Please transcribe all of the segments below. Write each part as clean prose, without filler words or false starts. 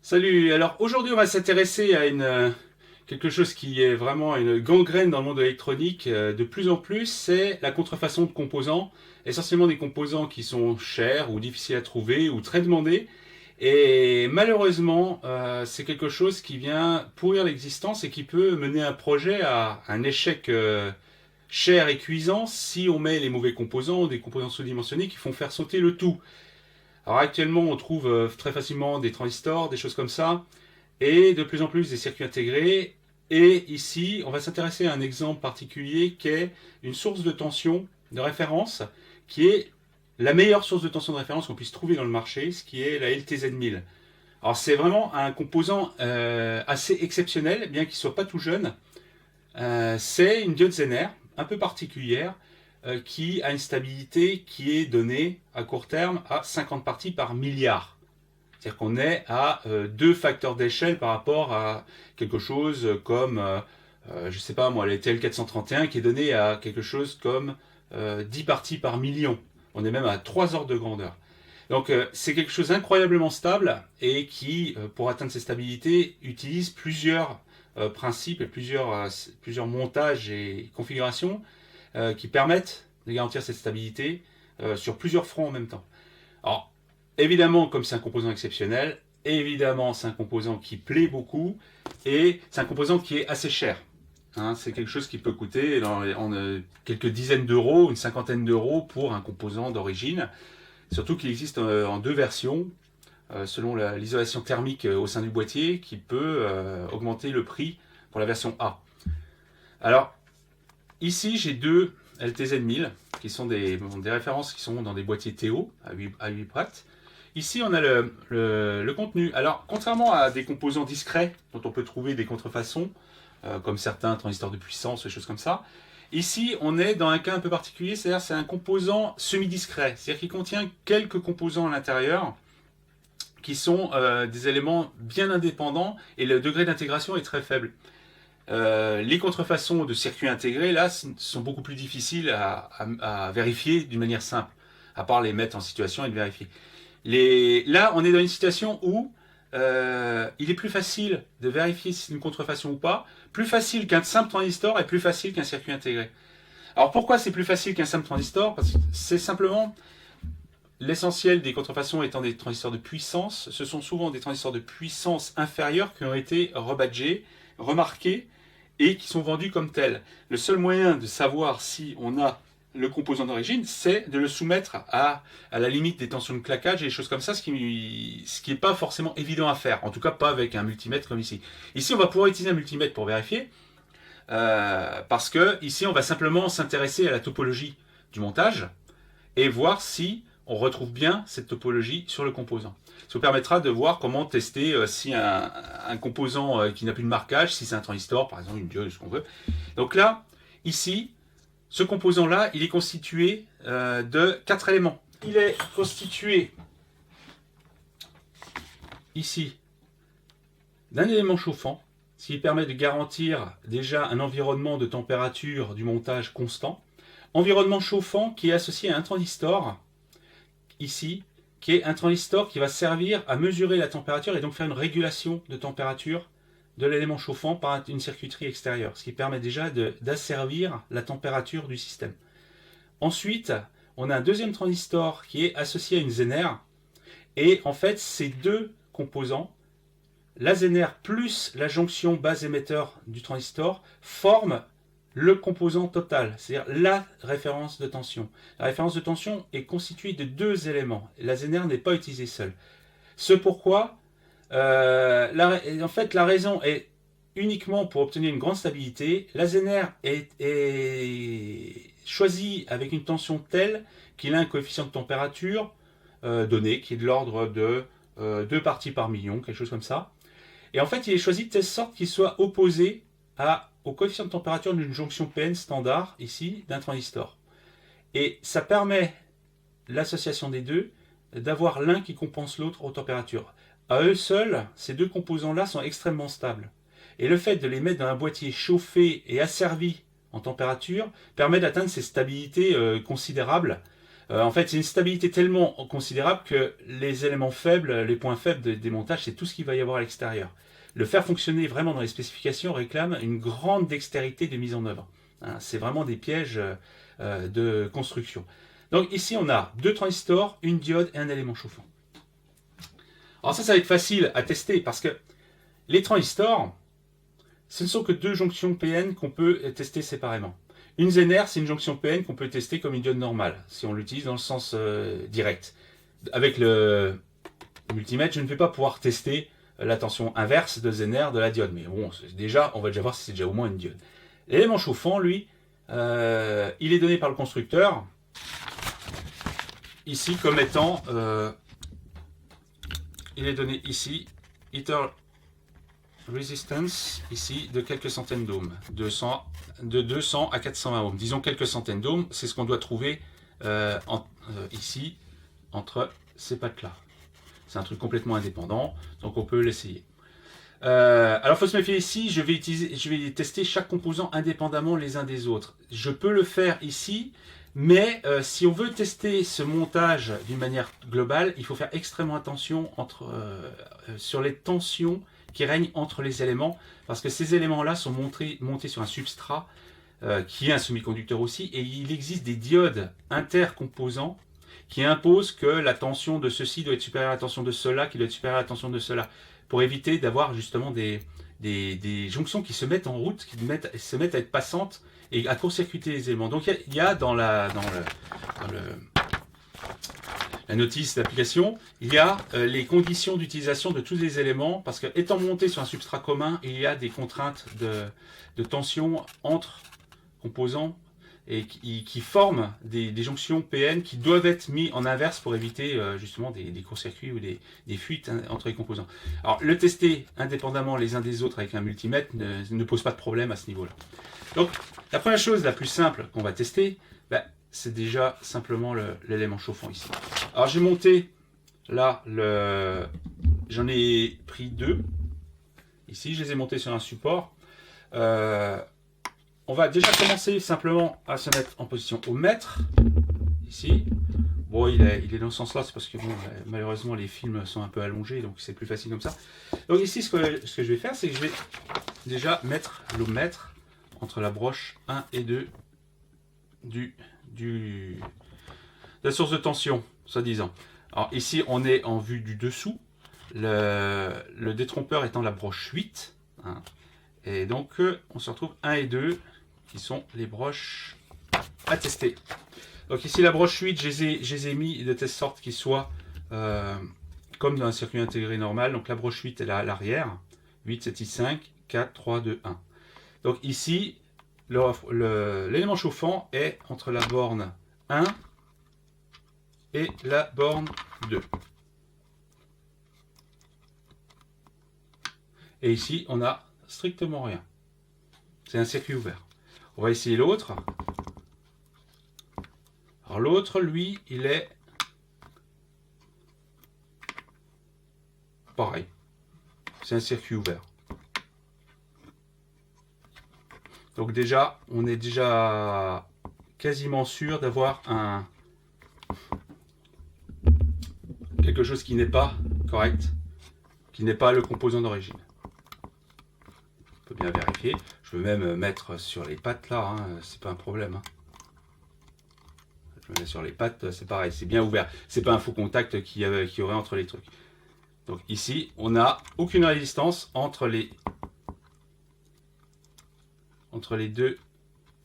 Salut, alors aujourd'hui on va s'intéresser à quelque chose qui est vraiment une gangrène dans le monde de l'électronique de plus en plus, c'est la contrefaçon de composants, essentiellement des composants qui sont chers ou difficiles à trouver ou très demandés. Et malheureusement, c'est quelque chose qui vient pourrir l'existence et qui peut mener un projet à un échec cher et cuisant si on met les mauvais composants ou des composants sous-dimensionnés qui font faire sauter le tout. Alors actuellement, on trouve très facilement des transistors, des choses comme ça, et de plus en plus des circuits intégrés. Et ici, on va s'intéresser à un exemple particulier qui est une source de tension de référence, qui est la meilleure source de tension de référence qu'on puisse trouver dans le marché, ce qui est la LTZ1000. Alors c'est vraiment un composant assez exceptionnel, bien qu'il ne soit pas tout jeune. C'est une diode Zener, un peu particulière, qui a une stabilité qui est donnée à court terme à 50 parties par milliard. C'est-à-dire qu'on est à deux facteurs d'échelle par rapport à quelque chose comme, je ne sais pas moi, la TL431 qui est donnée à quelque chose comme 10 parties par million. On est même à 3 ordres de grandeur. Donc c'est quelque chose d'incroyablement stable et qui, pour atteindre ces stabilités, utilise plusieurs principes et plusieurs montages et configurations qui permettent de garantir cette stabilité sur plusieurs fronts en même temps. Alors, évidemment, comme c'est un composant exceptionnel, évidemment, c'est un composant qui plaît beaucoup et c'est un composant qui est assez cher. Hein, c'est quelque chose qui peut coûter quelques dizaines d'euros, une cinquantaine d'euros pour un composant d'origine. Surtout qu'il existe en deux versions, selon l'isolation thermique au sein du boîtier, qui peut augmenter le prix pour la version A. Alors, ici, j'ai deux LTZ1000 qui sont des références qui sont dans des boîtiers Théo à 8 watts. Ici, on a le contenu. Alors, contrairement à des composants discrets dont on peut trouver des contrefaçons, comme certains transistors de puissance, des choses comme ça, ici, on est dans un cas un peu particulier, c'est-à-dire c'est un composant semi-discret, c'est-à-dire qu'il contient quelques composants à l'intérieur qui sont des éléments bien indépendants et le degré d'intégration est très faible. Les contrefaçons de circuits intégrés, là, sont beaucoup plus difficiles à vérifier d'une manière simple, à part les mettre en situation et de vérifier. Là, on est dans une situation où il est plus facile de vérifier si c'est une contrefaçon ou pas, plus facile qu'un simple transistor et plus facile qu'un circuit intégré. Alors pourquoi c'est plus facile qu'un simple transistor? Parce que c'est simplement l'essentiel des contrefaçons étant des transistors de puissance. Ce sont souvent des transistors de puissance inférieure qui ont été rebadgés, remarqués, et qui sont vendus comme tels. Le seul moyen de savoir si on a le composant d'origine, c'est de le soumettre à la limite des tensions de claquage et des choses comme ça, ce qui n'est pas forcément évident à faire, en tout cas pas avec un multimètre comme ici. Ici, on va pouvoir utiliser un multimètre pour vérifier, parce que ici, on va simplement s'intéresser à la topologie du montage et voir si on retrouve bien cette topologie sur le composant. Ça vous permettra de voir comment tester si un composant qui n'a plus de marquage, si c'est un transistor, par exemple une diode, ce qu'on veut. Donc là, ici, ce composant-là, il est constitué de 4 éléments. Il est constitué ici d'un élément chauffant, ce qui permet de garantir déjà un environnement de température du montage constant. Environnement chauffant qui est associé à un transistor, ici, qui est un transistor qui va servir à mesurer la température et donc faire une régulation de température de l'élément chauffant par une circuiterie extérieure, ce qui permet déjà d'asservir la température du système. Ensuite, on a un deuxième transistor qui est associé à une Zener, et en fait, ces deux composants, la Zener plus la jonction base émetteur du transistor, forment le composant total, c'est-à-dire la référence de tension. La référence de tension est constituée de deux éléments. La Zener n'est pas utilisée seule. Ce pourquoi, en fait, la raison est uniquement pour obtenir une grande stabilité. La Zener est choisie avec une tension telle qu'il a un coefficient de température donné, qui est de l'ordre de 2 parties par million, quelque chose comme ça. Et en fait, il est choisi de telle sorte qu'il soit opposé au coefficient de température d'une jonction PN standard, ici, d'un transistor. Et ça permet l'association des deux, d'avoir l'un qui compense l'autre aux températures. À eux seuls, ces deux composants-là sont extrêmement stables. Et le fait de les mettre dans un boîtier chauffé et asservi en température permet d'atteindre ces stabilités considérables En fait, c'est une stabilité tellement considérable que les éléments faibles, les points faibles des montages, c'est tout ce qu'il va y avoir à l'extérieur. Le faire fonctionner vraiment dans les spécifications réclame une grande dextérité de mise en œuvre. Hein, c'est vraiment des pièges de construction. Donc ici, on a 2 transistors, une diode et un élément chauffant. Alors ça va être facile à tester parce que les transistors, ce ne sont que 2 jonctions PN qu'on peut tester séparément. Une Zener, c'est une jonction PN qu'on peut tester comme une diode normale, si on l'utilise dans le sens direct. Avec le multimètre, je ne vais pas pouvoir tester la tension inverse de Zener de la diode. Mais bon, déjà, on va déjà voir si c'est déjà au moins une diode. L'élément chauffant, lui, il est donné par le constructeur, ici, comme étant... il est donné ici, heater resistance, ici, de quelques centaines d'ohms. De 200 à 420 ohms. Disons quelques centaines d'ohms, c'est ce qu'on doit trouver ici, entre ces pattes-là. C'est un truc complètement indépendant, donc on peut l'essayer. Alors, il faut se méfier ici, je vais tester chaque composant indépendamment les uns des autres. Je peux le faire ici, mais si on veut tester ce montage d'une manière globale, il faut faire extrêmement attention sur les tensions qui règnent entre les éléments, parce que ces éléments-là sont montés sur un substrat qui est un semi-conducteur aussi, et il existe des diodes intercomposants qui imposent que la tension de ceci doit être supérieure à la tension de cela, qui doit être supérieure à la tension de cela, pour éviter d'avoir justement des jonctions qui se mettent en route, qui se mettent à être passantes et à court-circuiter les éléments. Donc il y a dans la notice d'application, il y a les conditions d'utilisation de tous les éléments, parce que étant monté sur un substrat commun, il y a des contraintes de tension entre composants et qui forment des jonctions PN qui doivent être mis en inverse pour éviter justement des courts-circuits ou des fuites entre les composants. Alors le tester indépendamment les uns des autres avec un multimètre ne pose pas de problème à ce niveau-là. Donc la première chose la plus simple qu'on va tester, c'est déjà simplement l'élément chauffant ici. Alors j'ai monté là, j'en ai pris 2. Ici, je les ai montés sur un support. On va déjà commencer simplement à se mettre en position au mètre. Ici. Bon, il est dans ce sens-là, c'est parce que bon, malheureusement les films sont un peu allongés, donc c'est plus facile comme ça. Donc ici, ce que je vais faire, c'est que je vais déjà mettre l'ohmmètre entre la broche 1 et 2 de la source de tension, soi-disant. Alors ici, on est en vue du dessous, le détrompeur étant la broche 8. Hein, et donc, on se retrouve 1 et 2, qui sont les broches à tester. Donc ici, la broche 8, je les ai mis de telle sorte qu'ils soient comme dans un circuit intégré normal. Donc la broche 8 est à l'arrière. 8, 7, 6, 5, 4, 3, 2, 1. Donc ici, l'élément chauffant est entre la borne 1 et la borne 2. Et ici, on n'a strictement rien. C'est un circuit ouvert. On va essayer l'autre. Alors l'autre, lui, il est pareil. C'est un circuit ouvert. Donc déjà, on est déjà quasiment sûr d'avoir quelque chose qui n'est pas correct, qui n'est pas le composant d'origine. On peut bien vérifier. Je peux même mettre sur les pattes là, hein, c'est pas un problème. Hein. Je me mets sur les pattes, c'est pareil, c'est bien ouvert. C'est pas un faux contact qu'il y aurait entre les trucs. Donc ici, on n'a aucune résistance entre les deux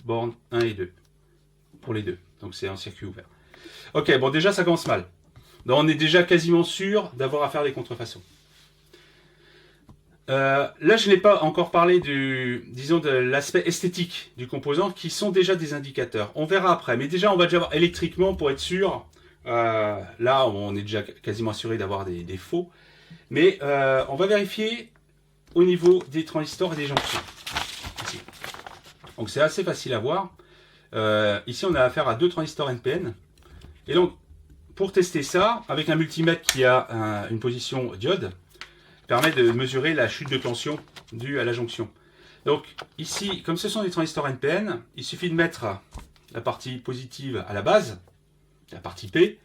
bornes 1 et 2. Pour les deux. Donc c'est un circuit ouvert. Ok, bon déjà ça commence mal. Donc on est déjà quasiment sûr d'avoir à faire des contrefaçons. Là, je n'ai pas encore parlé de l'aspect esthétique du composant, qui sont déjà des indicateurs. On verra après, mais déjà, on va déjà voir électriquement pour être sûr. Là, on est déjà quasiment assuré d'avoir des faux. Mais on va vérifier au niveau des transistors et des jonctions. Ici. Donc, c'est assez facile à voir. Ici, on a affaire à 2 transistors NPN. Et donc, pour tester ça, avec un multimètre qui a une position diode, permet de mesurer la chute de tension due à la jonction. Donc ici, comme ce sont des transistors NPN, il suffit de mettre la partie positive à la base, la partie P,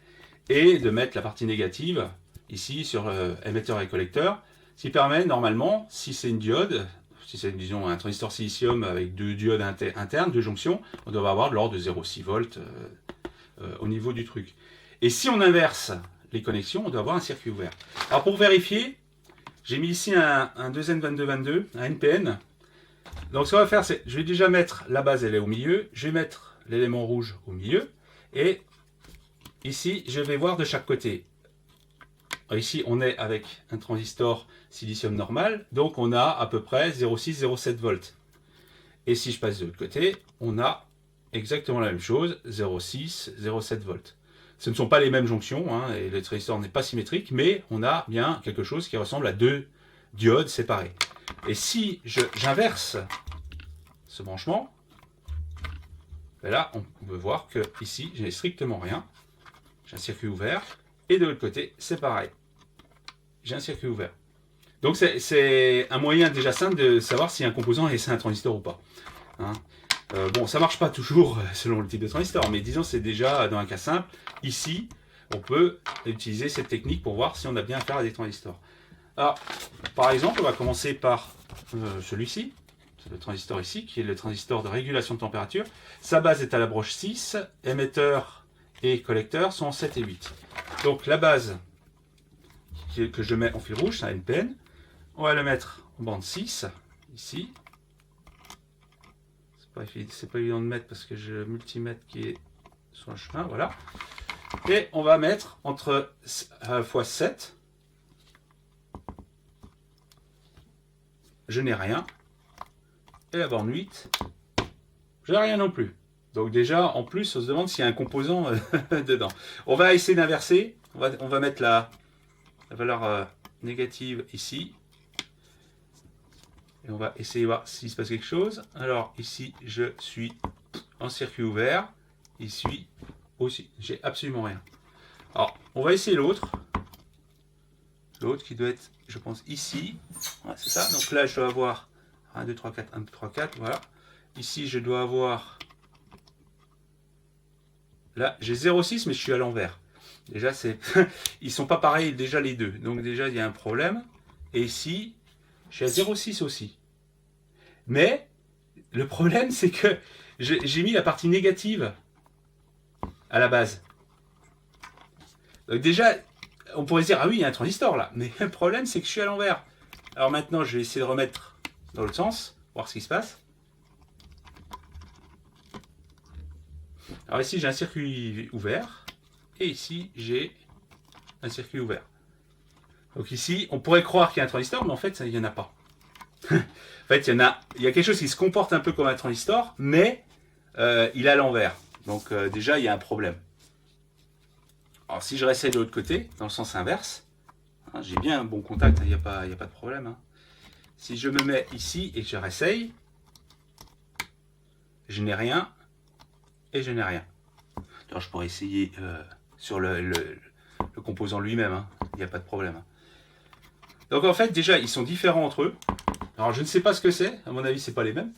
et de mettre la partie négative ici sur émetteur et collecteur, ce qui permet normalement, si c'est une diode, si c'est disons un transistor silicium avec deux diodes internes, deux jonctions, on doit avoir de l'ordre de 0,6 volts au niveau du truc. Et si on inverse les connexions, on doit avoir un circuit ouvert. Alors pour vérifier, j'ai mis ici un 2N2222, un NPN. Donc ce qu'on va faire, c'est, je vais déjà mettre la base, elle est au milieu, je vais mettre l'élément rouge au milieu, et ici, je vais voir de chaque côté. Ici, on est avec un transistor silicium normal, donc on a à peu près 0,6-0,7 volts. Et si je passe de l'autre côté, on a exactement la même chose, 0,6-0,7 volts. Ce ne sont pas les mêmes jonctions, hein, et le transistor n'est pas symétrique, mais on a bien quelque chose qui ressemble à deux diodes séparées. Et si j'inverse ce branchement, ben là, on peut voir que ici, je n'ai strictement rien. J'ai un circuit ouvert, et de l'autre côté, c'est pareil. J'ai un circuit ouvert. Donc c'est un moyen déjà simple de savoir si un composant est un transistor ou pas. Hein. Bon, ça ne marche pas toujours selon le type de transistor, mais disons c'est déjà dans un cas simple. Ici, on peut utiliser cette technique pour voir si on a bien affaire à des transistors. Alors, par exemple, on va commencer par celui-ci, le transistor ici, qui est le transistor de régulation de température. Sa base est à la broche 6, émetteur et collecteur sont en 7 et 8. Donc la base que je mets en fil rouge, c'est un NPN. On va le mettre en bande 6, ici. C'est pas évident de mettre parce que j'ai le multimètre qui est sur le chemin, voilà. Et on va mettre entre x7. Je n'ai rien. Et la borne 8, je n'ai rien non plus. Donc déjà, en plus, on se demande s'il y a un composant dedans. On va essayer d'inverser. On va mettre la valeur négative ici. Et on va essayer de voir s'il se passe quelque chose. Alors ici, je suis en circuit ouvert. Ici aussi, j'ai absolument rien. Alors, on va essayer l'autre. L'autre qui doit être, je pense, ici. Ouais, c'est ça. Donc là, je dois avoir 1, 2, 3, 4, 1, 2, 3, 4. Voilà. Ici, je dois avoir... Là, j'ai 0,6, mais je suis à l'envers. Déjà, ils sont pas pareils déjà les deux. Donc déjà, il y a un problème. Et ici, je suis à 0,6 aussi. Mais le problème, c'est que j'ai mis la partie négative à la base. Donc déjà, on pourrait se dire, ah oui, il y a un transistor là. Mais le problème, c'est que je suis à l'envers. Alors maintenant, je vais essayer de remettre dans l'autre sens, voir ce qui se passe. Alors ici, j'ai un circuit ouvert. Et ici, j'ai un circuit ouvert. Donc ici, on pourrait croire qu'il y a un transistor, mais en fait, il n'y en a pas. En fait, il y a quelque chose qui se comporte un peu comme un transistor, mais il est à l'envers. Donc déjà, il y a un problème. Alors si je réessaye de l'autre côté, dans le sens inverse, hein, j'ai bien un bon contact, il n'y a pas de problème. Hein. Si je me mets ici et que je réessaye, je n'ai rien et je n'ai rien. Alors, je pourrais essayer sur le composant lui-même, hein. Il n'y a pas de problème. Hein. Donc en fait, déjà, ils sont différents entre eux. Alors je ne sais pas ce que c'est, à mon avis, c'est pas les mêmes.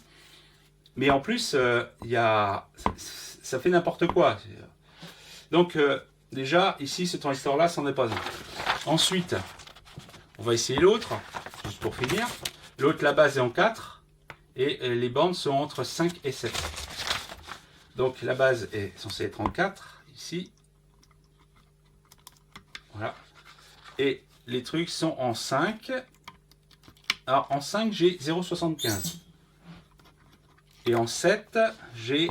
Mais en plus, ça fait n'importe quoi. Donc déjà, ici, ce transistor-là, c'en est pas un. Ensuite, on va essayer l'autre, juste pour finir. L'autre, la base est en 4, et les bandes sont entre 5 et 7. Donc la base est censée être en 4, ici. Voilà. Et les trucs sont en 5. Alors en 5, j'ai 0,75. Et en 7, j'ai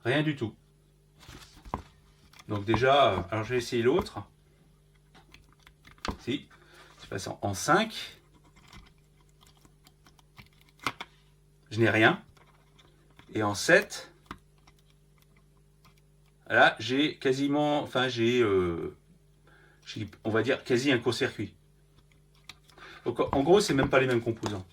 rien du tout. Donc déjà, alors je vais essayer l'autre. Si, je passe en 5. Je n'ai rien. Et en 7, là, j'ai quasiment, enfin j'ai, on va dire, quasi un court-circuit. Donc en gros, c'est même pas les mêmes composants.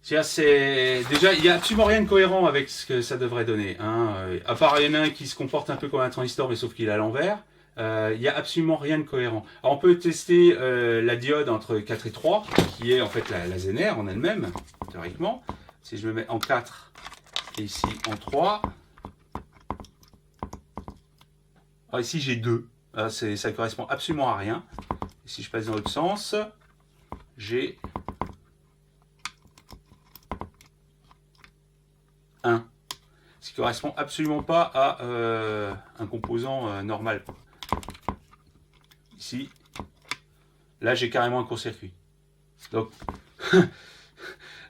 Déjà, il n'y a absolument rien de cohérent avec ce que ça devrait donner. Hein. À part, il y en a un qui se comporte un peu comme un transistor, mais sauf qu'il est à l'envers. Il n'y a absolument rien de cohérent. Alors, on peut tester la diode entre 4 et 3, qui est en fait la Zener en elle-même, théoriquement. Si je me mets en 4 et ici en 3, Alors ici j'ai 2. Ça ne correspond absolument à rien. Et si je passe dans l'autre sens, j'ai 1. Ce qui ne correspond absolument pas à un composant normal. Ici, là j'ai carrément un court-circuit. Donc,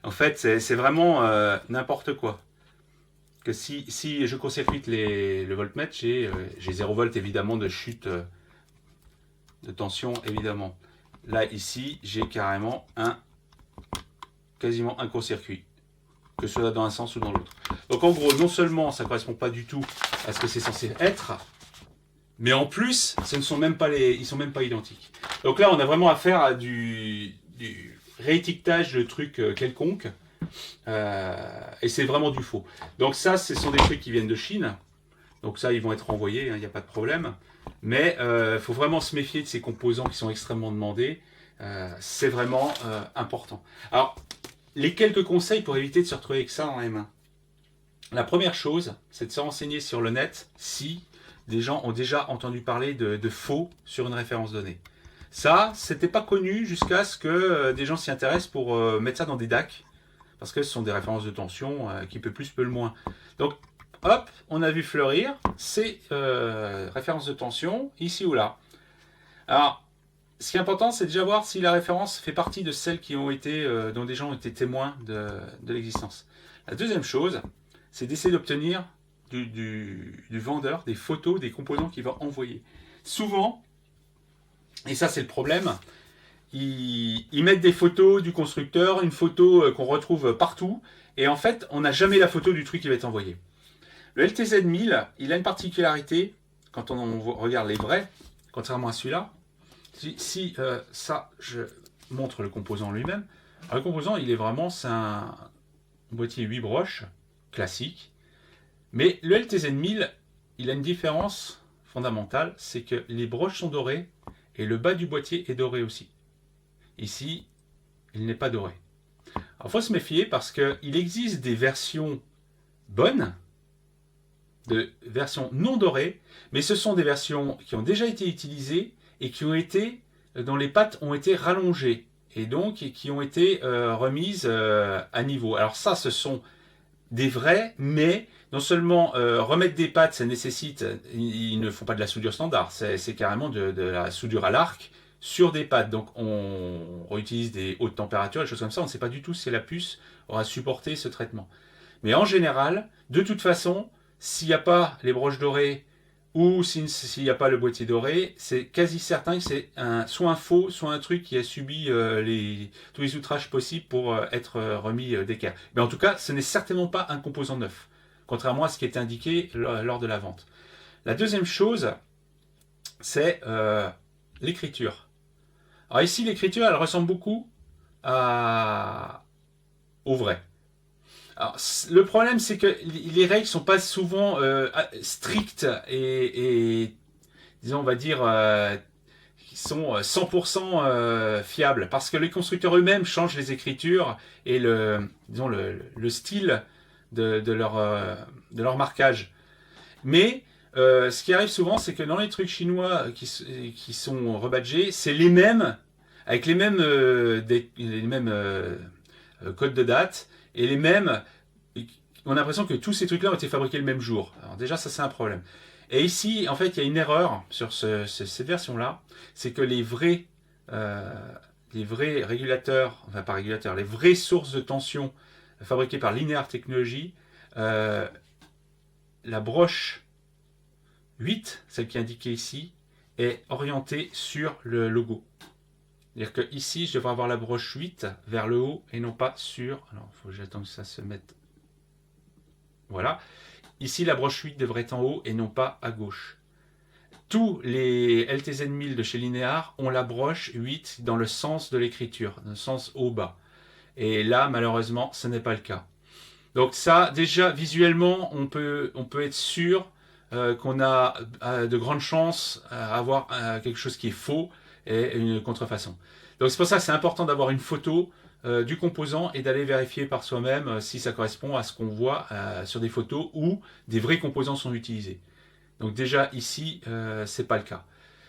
en fait, c'est vraiment n'importe quoi. Que si je court-circuite le voltmètre, j'ai 0 volt évidemment de chute de tension évidemment. Là ici j'ai carrément quasiment un court-circuit, que ce soit dans un sens ou dans l'autre. Donc en gros, non seulement ça ne correspond pas du tout à ce que c'est censé être, mais en plus ils ne sont même pas identiques. Donc là on a vraiment affaire à du réétiquetage de trucs quelconques. Et c'est vraiment du faux. Donc ça, ce sont des trucs qui viennent de Chine. Donc ça, ils vont être renvoyés, il n'y a pas de problème. Mais il faut vraiment se méfier de ces composants qui sont extrêmement demandés. C'est vraiment important. Alors, les quelques conseils pour éviter de se retrouver avec ça dans les mains. La première chose, c'est de se renseigner sur le net si des gens ont déjà entendu parler de faux sur une référence donnée. Ça, c'était pas connu jusqu'à ce que des gens s'y intéressent pour mettre ça dans des DAC. Parce que ce sont des références de tension qui peut plus, peut le moins. Donc, hop, on a vu fleurir ces références de tension, ici ou là. Alors, ce qui est important, c'est déjà voir si la référence fait partie de celles qui ont été, dont des gens ont été témoins de l'existence. La deuxième chose, c'est d'essayer d'obtenir du vendeur des photos des composants qu'il va envoyer. Souvent, et ça c'est le problème, ils mettent des photos du constructeur, une photo qu'on retrouve partout, et en fait, on n'a jamais la photo du truc qui va être envoyé. Le LTZ1000, il a une particularité, quand on regarde les vrais, contrairement à celui-là. Si ça, je montre le composant lui-même. Le composant, il est vraiment, c'est un boîtier 8 broches, classique. Mais le LTZ1000, il a une différence fondamentale, c'est que les broches sont dorées, et le bas du boîtier est doré aussi. Ici, il n'est pas doré. Alors, il faut se méfier parce qu'il existe des versions bonnes, de versions non dorées, mais ce sont des versions qui ont déjà été utilisées et qui ont été, dont les pattes ont été rallongées et donc qui ont été remises à niveau. Alors ça, ce sont des vrais, mais non seulement remettre des pattes, ça nécessite, ils ne font pas de la soudure standard, c'est carrément de la soudure à l'arc, sur des pattes. Donc on réutilise des hautes températures, des choses comme ça. On ne sait pas du tout si la puce aura supporté ce traitement. Mais en général, de toute façon, s'il n'y a pas les broches dorées ou s'il n'y a pas le boîtier doré, c'est quasi certain que c'est soit un faux, soit un truc qui a subi tous les outrages possibles pour être remis d'équerre. Mais en tout cas, ce n'est certainement pas un composant neuf, contrairement à ce qui est indiqué lors de la vente. La deuxième chose, c'est l'écriture. Alors ici, l'écriture, elle ressemble beaucoup au vrai. Alors, le problème, c'est que les règles ne sont pas souvent strictes et, disons, on va dire, qui sont 100% fiables. Parce que les constructeurs eux-mêmes changent les écritures et disons, le style de leur marquage. Mais ce qui arrive souvent, c'est que dans les trucs chinois qui sont rebadgés, c'est les mêmes, avec les mêmes codes de date, et les mêmes. On a l'impression que tous ces trucs-là ont été fabriqués le même jour. Alors déjà, ça c'est un problème. Et ici, en fait, il y a une erreur sur cette version-là, c'est que les vrais régulateurs, enfin pas régulateurs, les vraies sources de tension fabriquées par Linear Technology, la broche 8, celle qui est indiquée ici, est orientée sur le logo. C'est-à-dire que ici, je devrais avoir la broche 8 vers le haut et non pas sur... Alors, il faut que j'attende que ça se mette... Voilà. Ici, la broche 8 devrait être en haut et non pas à gauche. Tous les LTZ1000 de chez Linear ont la broche 8 dans le sens de l'écriture, dans le sens haut-bas. Et là, malheureusement, ce n'est pas le cas. Donc ça, déjà, visuellement, on peut être sûr qu'on a de grandes chances à avoir quelque chose qui est faux et une contrefaçon. Donc c'est pour ça que c'est important d'avoir une photo du composant et d'aller vérifier par soi-même si ça correspond à ce qu'on voit sur des photos où des vrais composants sont utilisés. Donc déjà ici, c'est pas le cas.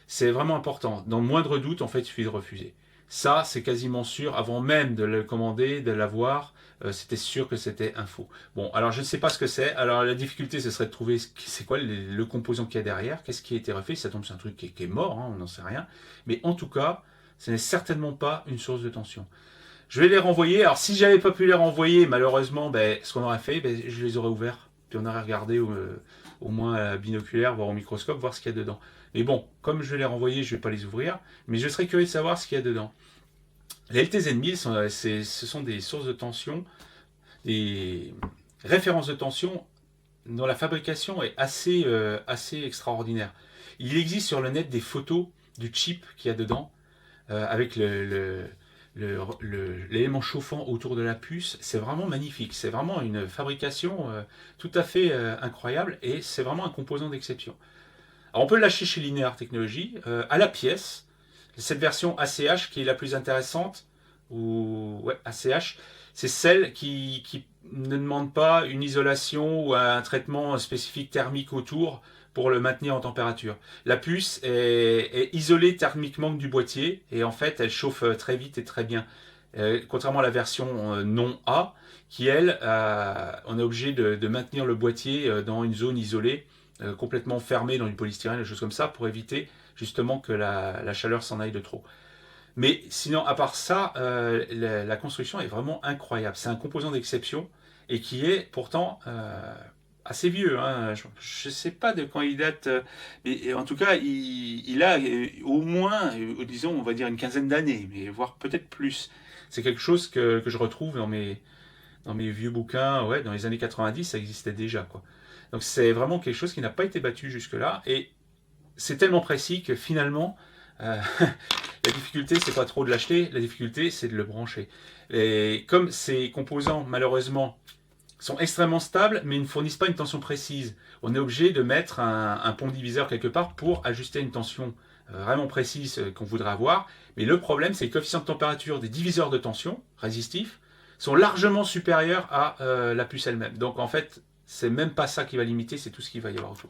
C'est vraiment important. Dans le moindre doute, en fait, il suffit de refuser. Ça, c'est quasiment sûr. Avant même de le commander, de l'avoir, c'était sûr que c'était un faux. Bon, alors je ne sais pas ce que c'est. Alors la difficulté, ce serait de trouver c'est quoi le composant qu'il y a derrière, qu'est-ce qui a été refait. Si ça tombe sur un truc qui est mort, hein, on n'en sait rien. Mais en tout cas, ce n'est certainement pas une source de tension. Je vais les renvoyer. Alors si j'avais pas pu les renvoyer, malheureusement, ben, ce qu'on aurait fait, ben, je les aurais ouverts. Puis on aurait regardé au moins à binoculaire, voire au microscope, voir ce qu'il y a dedans. Mais bon, comme je vais les renvoyer, je ne vais pas les ouvrir. Mais je serais curieux de savoir ce qu'il y a dedans. Les LTZ1000, ce sont des sources de tension, des références de tension dont la fabrication est assez extraordinaire. Il existe sur le net des photos du chip qu'il y a dedans, avec l'élément chauffant autour de la puce. C'est vraiment magnifique. C'est vraiment une fabrication tout à fait incroyable et c'est vraiment un composant d'exception. Alors on peut l'acheter chez Linear Technology à la pièce. Cette version ACH qui est la plus intéressante, ou ouais, ACH, c'est celle qui ne demande pas une isolation ou un traitement spécifique thermique autour pour le maintenir en température. La puce est isolée thermiquement du boîtier et en fait elle chauffe très vite et très bien. Contrairement à la version non A, qui elle, on est obligé de maintenir le boîtier dans une zone isolée, complètement fermée dans du polystyrène, des choses comme ça, pour éviter justement que la chaleur s'en aille de trop. Mais sinon, à part ça, la construction est vraiment incroyable. C'est un composant d'exception et qui est pourtant assez vieux. Hein. Je ne sais pas de quand il date, mais en tout cas, il a au moins, disons, on va dire une quinzaine d'années, mais voire peut-être plus. C'est quelque chose que je retrouve dans mes vieux bouquins. Ouais, dans les années 90, ça existait déjà, quoi. Donc c'est vraiment quelque chose qui n'a pas été battu jusque-là. Et c'est tellement précis que finalement, la difficulté, c'est pas trop de l'acheter, la difficulté, c'est de le brancher. Et comme ces composants, malheureusement, sont extrêmement stables, mais ne fournissent pas une tension précise, on est obligé de mettre un pont diviseur quelque part pour ajuster une tension vraiment précise qu'on voudrait avoir. Mais le problème, c'est que les coefficients de température des diviseurs de tension résistifs sont largement supérieurs à la puce elle-même. Donc en fait, c'est même pas ça qui va limiter, c'est tout ce qu'il va y avoir autour.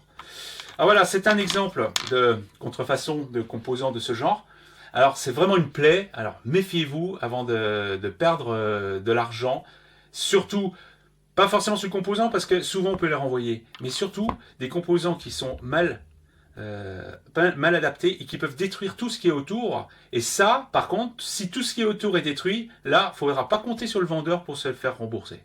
Ah voilà, c'est un exemple de contrefaçon de composants de ce genre. Alors c'est vraiment une plaie, alors méfiez-vous avant de perdre de l'argent. Surtout, pas forcément sur le composant parce que souvent on peut les renvoyer, mais surtout des composants qui sont mal adaptés et qui peuvent détruire tout ce qui est autour. Et ça, par contre, si tout ce qui est autour est détruit, là, il ne faudra pas compter sur le vendeur pour se le faire rembourser.